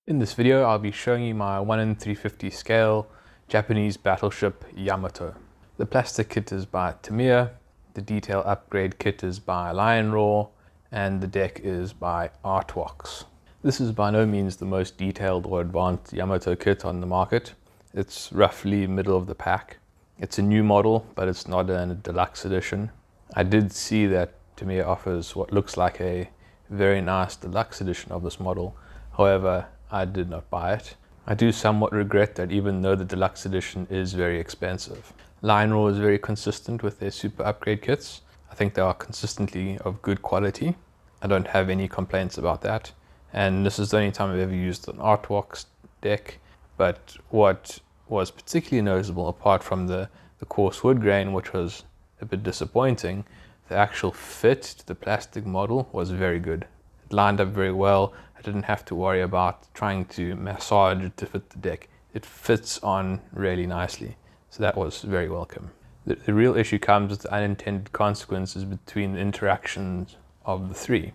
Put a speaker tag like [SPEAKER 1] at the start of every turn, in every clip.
[SPEAKER 1] In this video, I'll be showing you my 1 in 350 scale Japanese Battleship Yamato. The plastic kit is by Tamiya, the detail upgrade kit is by Raw, and the deck is by ArtWox. This is by no means the most detailed or advanced Yamato kit on the market. It's roughly middle of the pack. It's a new model, but it's not a deluxe edition. I did see that Tamiya offers what looks like a very nice deluxe edition of this model. However, I did not buy it. I do somewhat regret that even though the deluxe edition is very expensive. Raw is very consistent with their super upgrade kits. I think they are consistently of good quality. I don't have any complaints about that. And this is the only time I've ever used an ArtWox deck. But what was particularly noticeable, apart from the coarse wood grain, which was a bit disappointing, the actual fit to the plastic model was very good. It lined up very well. I didn't have to worry about trying to massage it to fit the deck. It fits on really nicely. So that was very welcome. The real issue comes with the unintended consequences between the interactions of the three.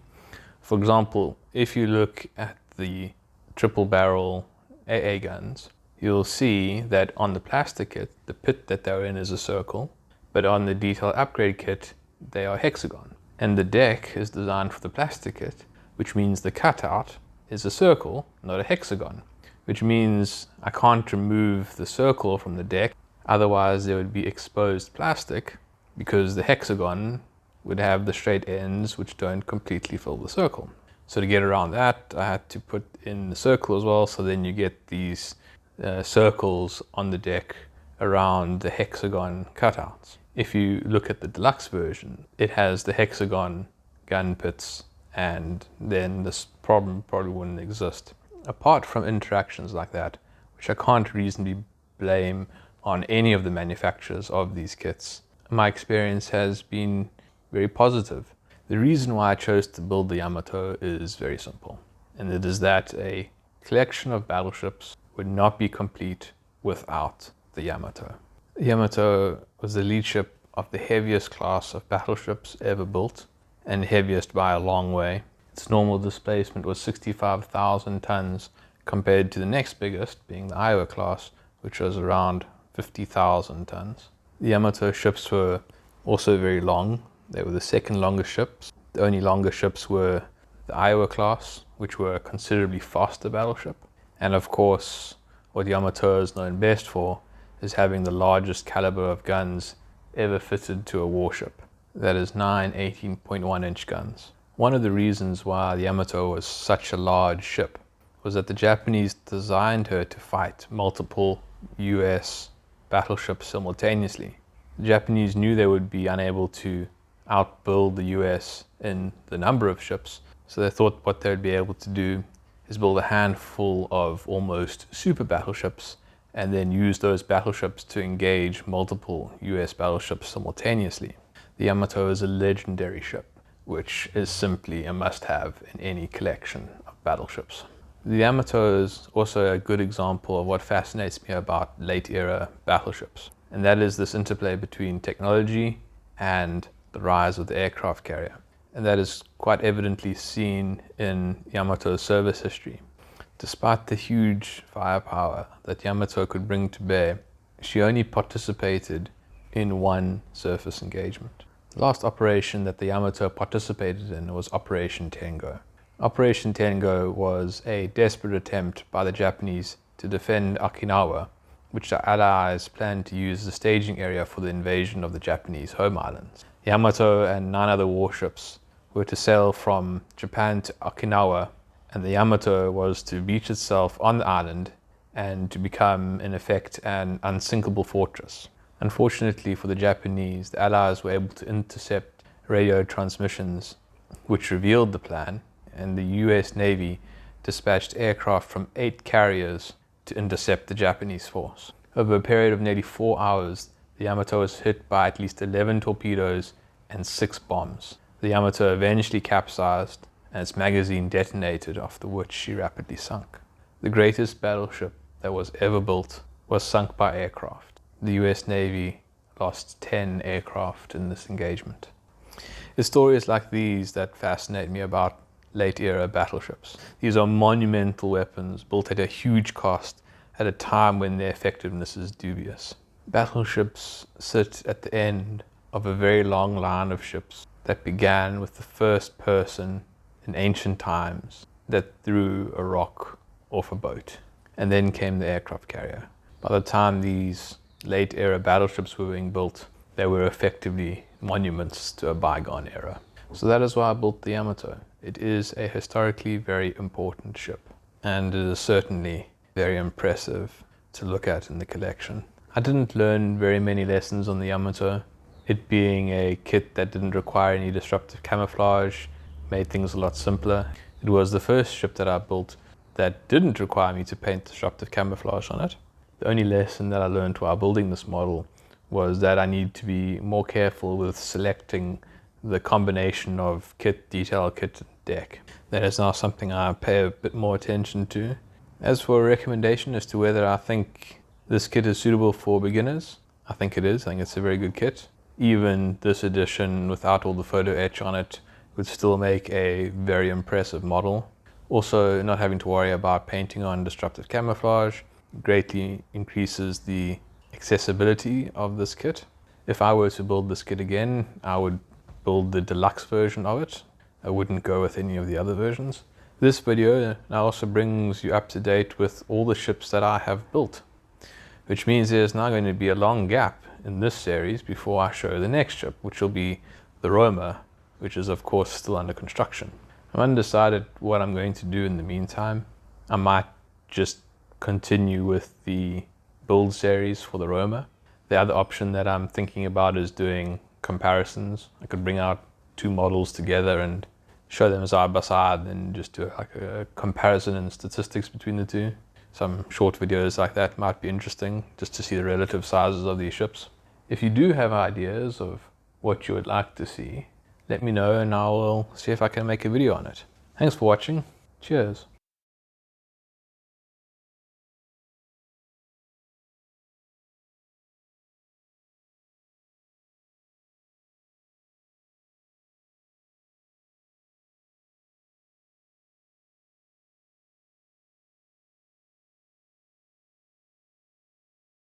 [SPEAKER 1] For example, if you look at the triple barrel AA guns, you'll see that on the plastic kit, the pit that they're in is a circle, but on the detail upgrade kit, they are hexagon. And the deck is designed for the plastic kit, which means the cutout is a circle, not a hexagon, which means I can't remove the circle from the deck. Otherwise, there would be exposed plastic because the hexagon would have the straight ends which don't completely fill the circle. So to get around that, I had to put in the circle as well, so then you get these circles on the deck around the hexagon cutouts. If you look at the deluxe version, it has the hexagon gun pits, and then this problem probably wouldn't exist. Apart from interactions like that, which I can't reasonably blame on any of the manufacturers of these kits, my experience has been very positive. The reason why I chose to build the Yamato is very simple, and it is that a collection of battleships would not be complete without the Yamato. The Yamato was the lead ship of the heaviest class of battleships ever built, and heaviest by a long way. Its normal displacement was 65,000 tons compared to the next biggest, being the Iowa class, which was around 50,000 tons. The Yamato ships were also very long. They were the second longest ships. The only longer ships were the Iowa class, which were a considerably faster battleship. And of course, what Yamato is known best for is having the largest caliber of guns ever fitted to a warship. That is 9 18.1 inch guns. One of the reasons why the Yamato was such a large ship was that the Japanese designed her to fight multiple US battleships simultaneously. The Japanese knew they would be unable to outbuild the US in the number of ships, so they thought what they would be able to do is build a handful of almost super battleships and then use those battleships to engage multiple US battleships simultaneously. The Yamato is a legendary ship, which is simply a must-have in any collection of battleships. The Yamato is also a good example of what fascinates me about late-era battleships, and that is this interplay between technology and the rise of the aircraft carrier. And that is quite evidently seen in Yamato's service history. Despite the huge firepower that Yamato could bring to bear, she only participated in one surface engagement. The last operation that the Yamato participated in was Operation Tengo. Operation Tengo was a desperate attempt by the Japanese to defend Okinawa, which the Allies planned to use as a staging area for the invasion of the Japanese home islands. Yamato and 9 other warships were to sail from Japan to Okinawa, and the Yamato was to beach itself on the island and to become, in effect, an unsinkable fortress. Unfortunately for the Japanese, the Allies were able to intercept radio transmissions which revealed the plan, and the US Navy dispatched aircraft from 8 carriers to intercept the Japanese force. Over a period of nearly 4 hours, the Yamato was hit by at least 11 torpedoes and 6 bombs. The Yamato eventually capsized, and its magazine detonated, after which she rapidly sunk. The greatest battleship that was ever built was sunk by aircraft. The US Navy lost 10 aircraft in this engagement. It's stories like these that fascinate me about late era battleships. These are monumental weapons built at a huge cost at a time when their effectiveness is dubious. Battleships sit at the end of a very long line of ships that began with the first person in ancient times that threw a rock off a boat. And then came the aircraft carrier. By the time these late era battleships were being built, they were effectively monuments to a bygone era. So that is why I built the Yamato. It is a historically very important ship, and it is certainly very impressive to look at in the collection. I didn't learn very many lessons on the Yamato. It being a kit that didn't require any disruptive camouflage made things a lot simpler. It was the first ship that I built that didn't require me to paint disruptive camouflage on it. The only lesson that I learned while building this model was that I need to be more careful with selecting the combination of kit, detail, kit, and deck. That is now something I pay a bit more attention to. As for a recommendation as to whether I think this kit is suitable for beginners, I think it is. I think it's a very good kit. Even this edition, without all the photo etch on it, would still make a very impressive model. Also, not having to worry about painting on disruptive camouflage greatly increases the accessibility of this kit. If I were to build this kit again, I would build the deluxe version of it. I wouldn't go with any of the other versions. This video now also brings you up to date with all the ships that I have built, which means there's now going to be a long gap in this series before I show the next ship, which will be the Roma, which is of course still under construction. I'm undecided what I'm going to do in the meantime. I might just continue with the build series for the Roma. The other option that I'm thinking about is doing comparisons. I could bring out two models together and show them side by side and just do like a comparison and statistics between the two. Some short videos like that might be interesting just to see the relative sizes of these ships. If you do have ideas of what you would like to see, let me know and I will see if I can make a video on it. Thanks for watching. Cheers.